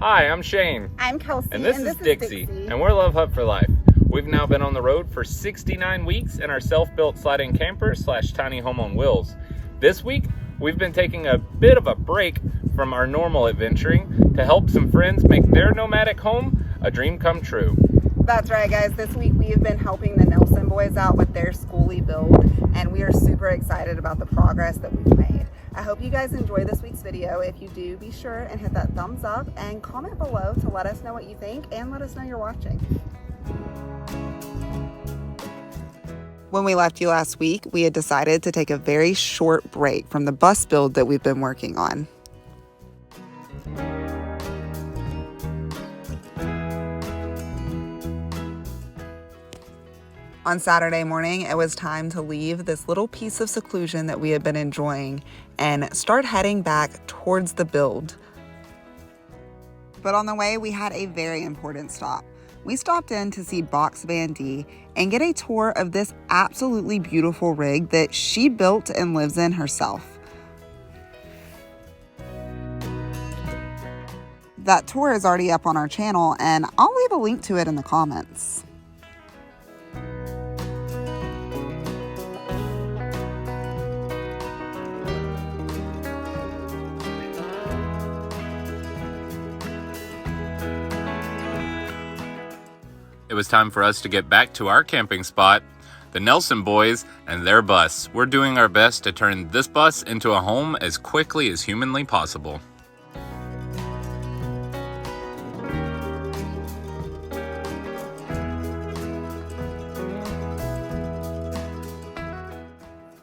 Hi, I'm Shane. I'm Kelsey. And this is Dixie. And we're Love Hut for Life. We've now been on the road for 69 weeks in our self-built sliding camper / tiny home on wheels. This week, we've been taking a bit of a break from our normal adventuring to help some friends make their nomadic home a dream come true. That's right, guys. This week we have been helping the Nelson boys out with their SKOOLIE build, and we are super excited about the progress that we've made. I hope you guys enjoy this week's video. If you do, be sure and hit that thumbs up and comment below to let us know what you think and let us know you're watching. When we left you last week, we had decided to take a very short break from the bus build that we've been working on. On Saturday morning, it was time to leave this little piece of seclusion that we had been enjoying and start heading back towards the build. But on the way, we had a very important stop. We stopped in to see Box Van D and get a tour of this absolutely beautiful rig that she built and lives in herself. That tour is already up on our channel, and I'll leave a link to it in the comments. It was time for us to get back to our camping spot, the Nelson boys and their bus. We're doing our best to turn this bus into a home as quickly as humanly possible.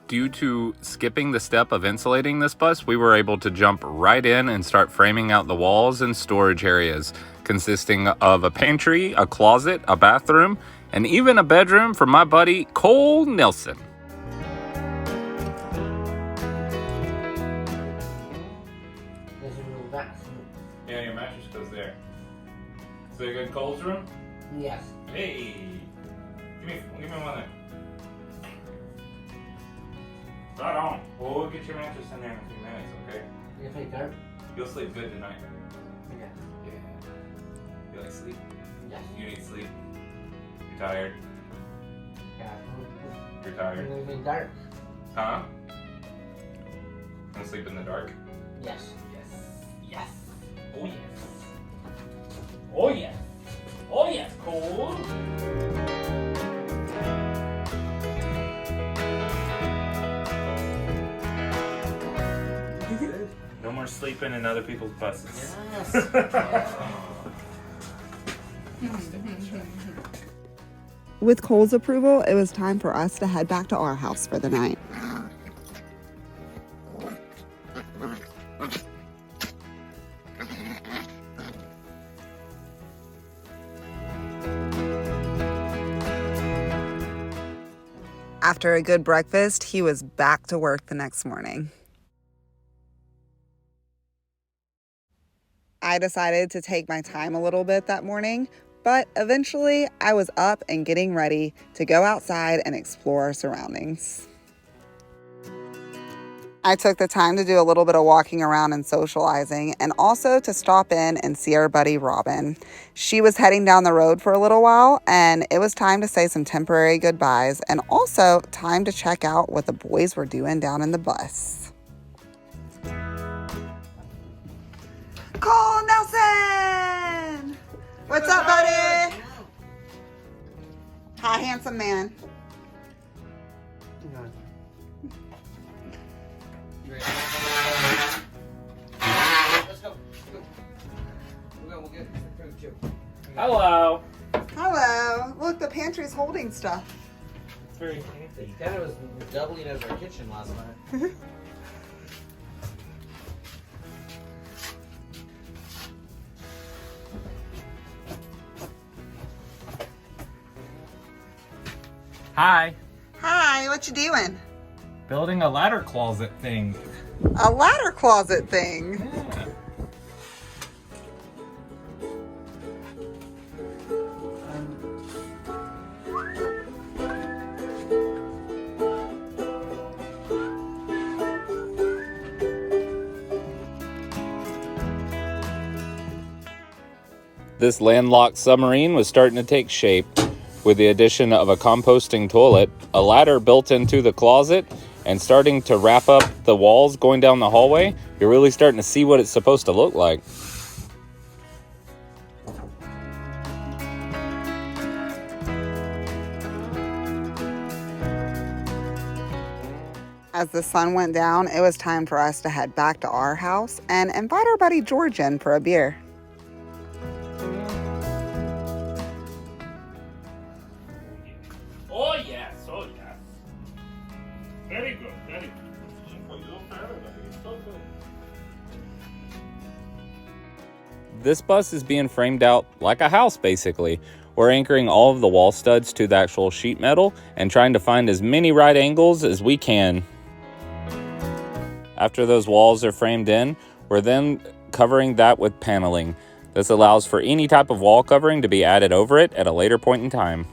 Due to skipping the step of insulating this bus, we were able to jump right in and start framing out the walls and storage areas, consisting of a pantry, a closet, a bathroom, and even a bedroom for my buddy Cole Nelson. There's a little bathroom. Yeah, your mattress goes there. Is that a good Cole's room? Yes. Hey, give me one there. Right on. Well, we'll get your mattress in there in a few minutes, okay? You think so? You'll sleep good tonight. Yeah. Yeah. You like sleep? Yes. You need sleep. You're tired. Yeah. You're tired. You live in dark. Huh? Wanna sleep in the dark? Yes. Yes. Yes. Oh yes. Oh yes. Oh yes, Cole. No more sleeping in other people's buses. Yes. With Cole's approval, it was time for us to head back to our house for the night. After a good breakfast, he was back to work the next morning. I decided to take my time a little bit that morning, but eventually I was up and getting ready to go outside and explore our surroundings. I took the time to do a little bit of walking around and socializing, and also to stop in and see our buddy Robin. She was heading down the road for a little while, and it was time to say some temporary goodbyes, and also time to check out what the boys were doing down in the bus. Cole Nelson! What's up, buddy? Hi, handsome man. You ready? Let's go. We'll get food too. Hello. Hello. Look, the pantry's holding stuff. It's very fancy. It kind of was doubling as our kitchen last night. Hi. Hi, what you doing? Building a ladder closet thing. A ladder closet thing. Yeah. This landlocked submarine was starting to take shape with the addition of a composting toilet, a ladder built into the closet, and starting to wrap up the walls going down the hallway. You're really starting to see what it's supposed to look like. As the sun went down, it was time for us to head back to our house and invite our buddy George in for a beer. Oh yes, oh yes. Very good, very good. This bus is being framed out like a house, basically. We're anchoring all of the wall studs to the actual sheet metal and trying to find as many right angles as we can. After those walls are framed in, we're then covering that with paneling. This allows for any type of wall covering to be added over it at a later point in time.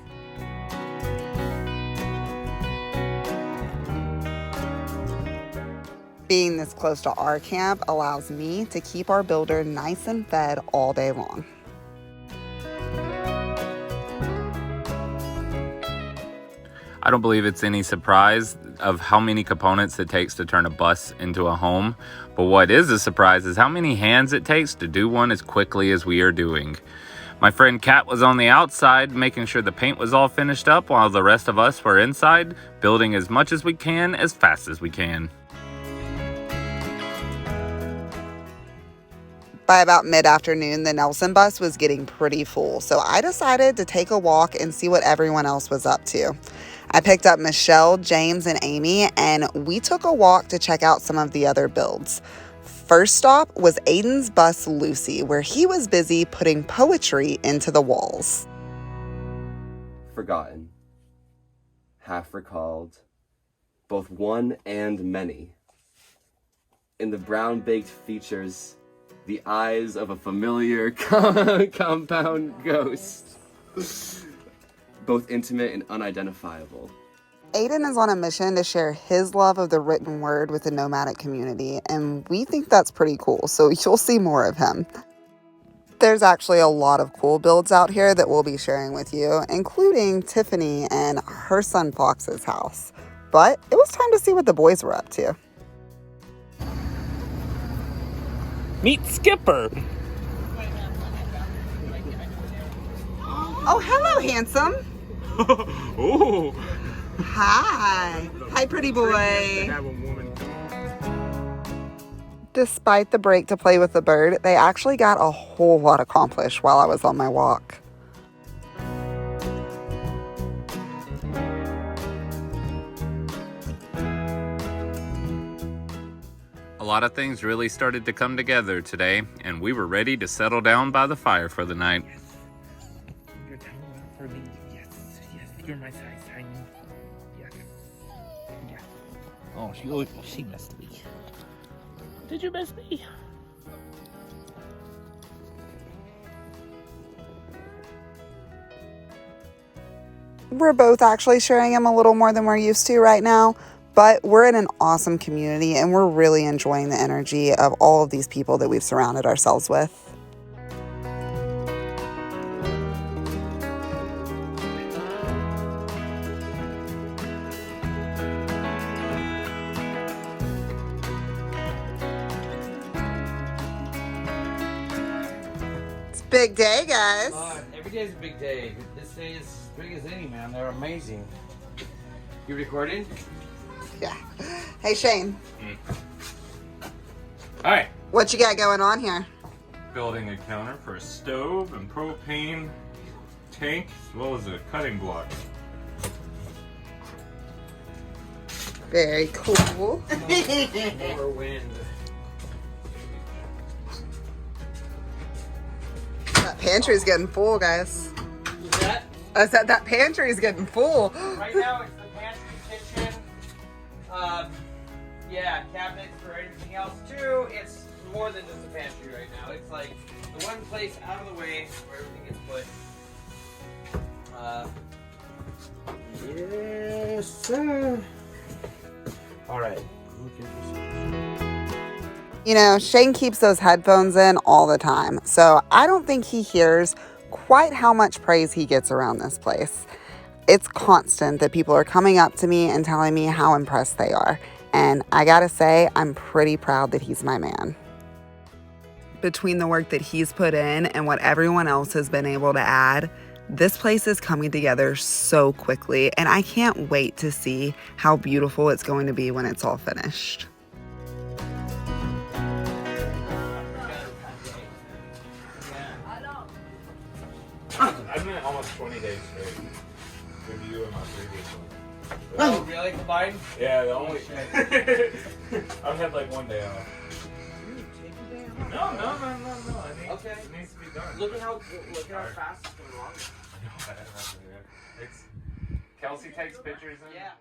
Being this close to our camp allows me to keep our builder nice and fed all day long. I don't believe it's any surprise of how many components it takes to turn a bus into a home, but what is a surprise is how many hands it takes to do one as quickly as we are doing. My friend Kat was on the outside making sure the paint was all finished up while the rest of us were inside building as much as we can as fast as we can. By about mid-afternoon, the Nelson bus was getting pretty full, so I decided to take a walk and see what everyone else was up to. I picked up Michelle, James, and Amy, and we took a walk to check out some of the other builds. First stop was Aiden's bus, Lucy, where he was busy putting poetry into the walls. Forgotten, half recalled, both one and many. In the brown baked features, the eyes of a familiar compound ghost. Both intimate and unidentifiable. Aiden is on a mission to share his love of the written word with the nomadic community, and we think that's pretty cool, so you'll see more of him. There's actually a lot of cool builds out here that we'll be sharing with you, including Tiffany and her son Fox's house. But it was time to see what the boys were up to. Meet Skipper. Oh, hello, handsome. Ooh. Hi. Hi, pretty boy. Despite the break to play with the bird, they actually got a whole lot accomplished while I was on my walk. A lot of things really started to come together today, and we were ready to settle down by the fire for the night. You're tiny enough for me. Yes, yes, you're my size, tiny. Yes, yes. Oh, she missed me. Did you miss me? We're both actually sharing him a little more than we're used to right now, but we're in an awesome community and we're really enjoying the energy of all of these people that we've surrounded ourselves with. It's a big day, guys. Every day is a big day. This day is as big as any, man. They're amazing. You recording? Yeah. Hey, Shane. Alright. What you got going on here? Building a counter for a stove and propane tank, as well as a cutting block. Very cool. More wind. That pantry's getting full, guys. What's that? I said that pantry's getting full. Right now it's the pantry, kitchen, yeah, cabinets for everything else too. It's more than just a pantry right now. It's like the one place out of the way where everything gets put. Yes, sir. All right. You know, Shane keeps those headphones in all the time, so I don't think he hears quite how much praise he gets around this place. It's constant that people are coming up to me and telling me how impressed they are. And I gotta say, I'm pretty proud that he's my man. Between the work that he's put in and what everyone else has been able to add, this place is coming together so quickly, and I can't wait to see how beautiful it's going to be when it's all finished. I've been almost 20 days straight with you and my previous one. Oh, really? Combined? Yeah, the only. I've had like one day off. No. It needs to be done. Look at how fast it's going along. Kelsey takes pictures. Yeah.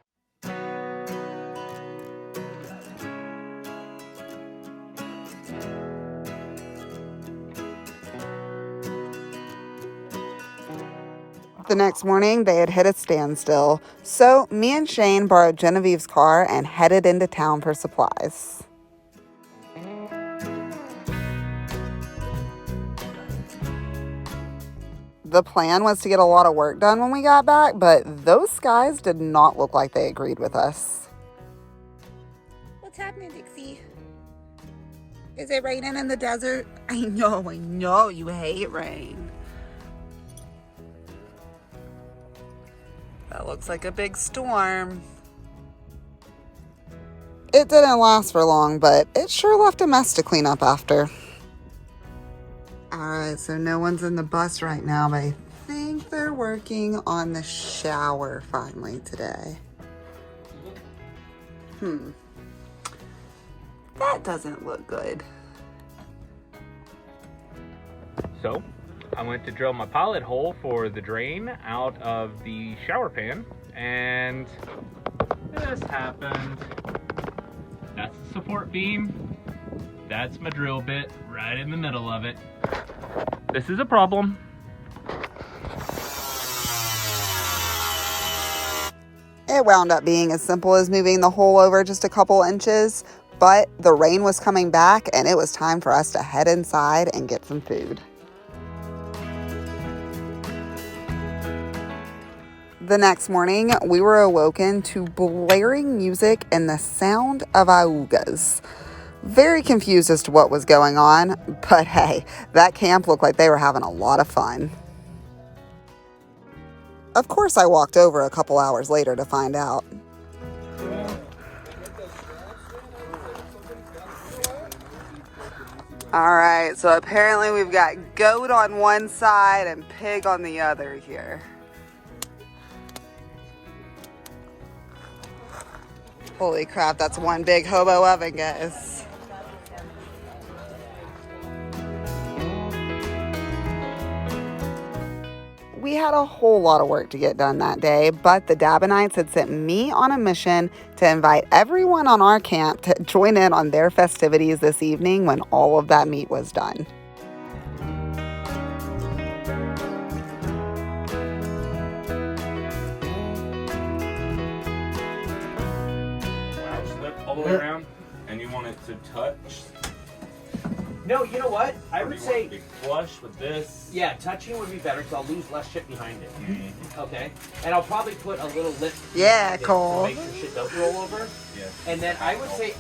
The next morning, they had hit a standstill, so me and Shane borrowed Genevieve's car and headed into town for supplies. The plan was to get a lot of work done when we got back, but those skies did not look like they agreed with us. What's happening, Dixie? Is it raining in the desert? I know, you hate rain. That looks like a big storm. It didn't last for long, but it sure left a mess to clean up after. Alright, so no one's in the bus right now, but I think they're working on the shower finally today. That doesn't look good. So, I went to drill my pilot hole for the drain out of the shower pan, and this happened. That's the support beam. That's my drill bit right in the middle of it. This is a problem. It wound up being as simple as moving the hole over just a couple inches, but the rain was coming back and it was time for us to head inside and get some food. The next morning, we were awoken to blaring music and the sound of augas. Very confused as to what was going on, but hey, that camp looked like they were having a lot of fun. Of course, I walked over a couple hours later to find out. All right, so apparently we've got goat on one side and pig on the other here. Holy crap, that's one big hobo oven, guys. We had a whole lot of work to get done that day, but the Dabonites had sent me on a mission to invite everyone on our camp to join in on their festivities this evening when all of that meat was done. Slip all the way around, and you want it to touch. No, you know what? I would say be flush with this. Yeah, touching would be better because I'll lose less shit behind it. Okay, and I'll probably put a little lip. Yeah, Cole. To make sure shit don't roll over. Yeah. And then I would say.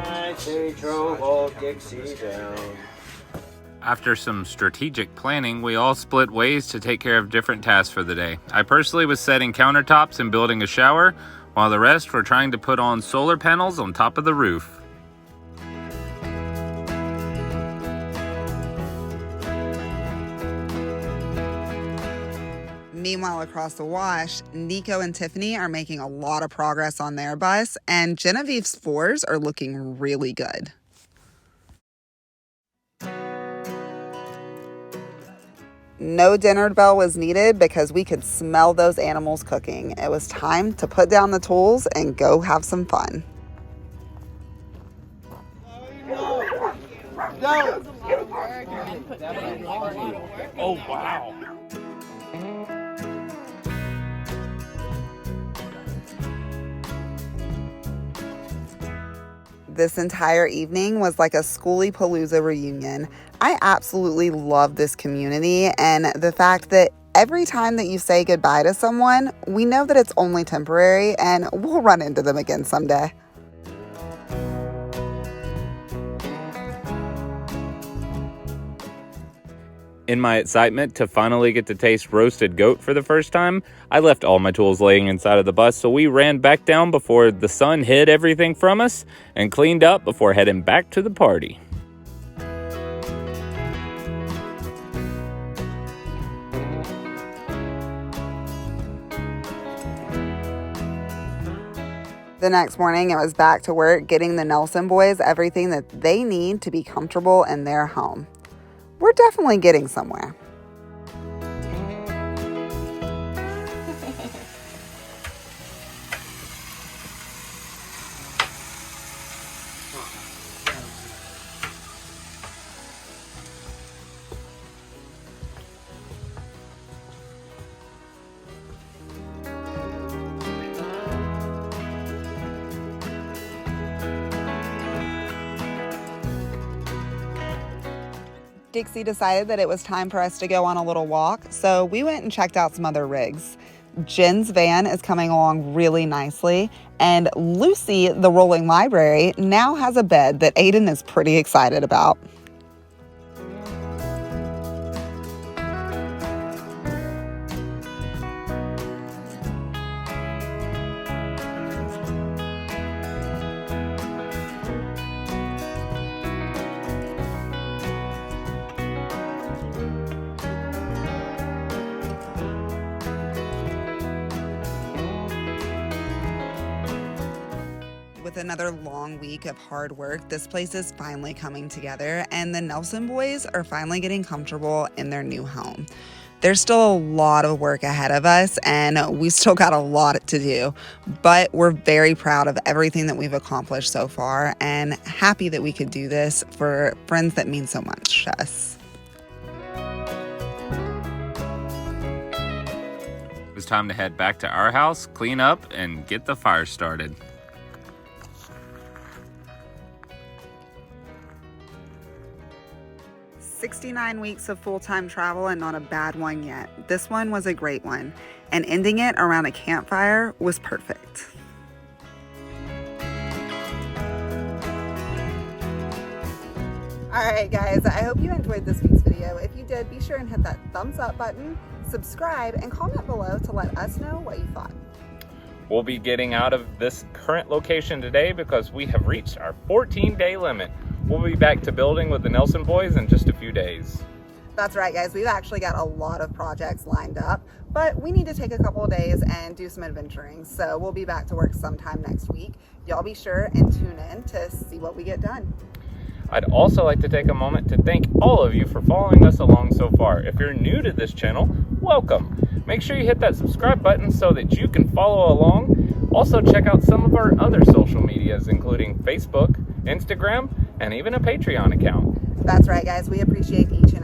I drove old Dixie down. After some strategic planning, we all split ways to take care of different tasks for the day. I personally was setting countertops and building a shower, while the rest were trying to put on solar panels on top of the roof. Meanwhile, across the wash, Nico and Tiffany are making a lot of progress on their bus, and Genevieve's fours are looking really good. No dinner bell was needed because we could smell those animals cooking. It was time to put down the tools and go have some fun. Oh, wow. This entire evening was like a Skoolie Palooza reunion. I absolutely love this community and the fact that every time that you say goodbye to someone, we know that it's only temporary and we'll run into them again someday. In my excitement to finally get to taste roasted goat for the first time, I left all my tools laying inside of the bus, so we ran back down before the sun hid everything from us and cleaned up before heading back to the party. The next morning, it was back to work getting the Nelson boys everything that they need to be comfortable in their home. We're definitely getting somewhere. Dixie decided that it was time for us to go on a little walk, so we went and checked out some other rigs. Jen's van is coming along really nicely, and Lucy, the rolling library, now has a bed that Aiden is pretty excited about. With another long week of hard work, this place is finally coming together and the Nelson boys are finally getting comfortable in their new home. There's still a lot of work ahead of us and we still got a lot to do, but we're very proud of everything that we've accomplished so far and happy that we could do this for friends that mean so much to us. It was time to head back to our house, clean up, and get the fire started. "69 weeks of full-time travel and not a bad one yet. This one was a great one, and ending it around a campfire was perfect." Alright guys, I hope you enjoyed this week's video. If you did, be sure and hit that thumbs up button, subscribe, and comment below to let us know what you thought. We'll be getting out of this current location today because we have reached our 14-day limit. We'll be back to building with the Nelson boys in just a few days. That's right, guys. We've actually got a lot of projects lined up, but we need to take a couple of days and do some adventuring. So we'll be back to work sometime next week. Y'all be sure and tune in to see what we get done. I'd also like to take a moment to thank all of you for following us along so far. If you're new to this channel, welcome. Make sure you hit that subscribe button so that you can follow along. Also check out some of our other social medias, including Facebook, Instagram, and even a Patreon account. That's right, guys. We appreciate each and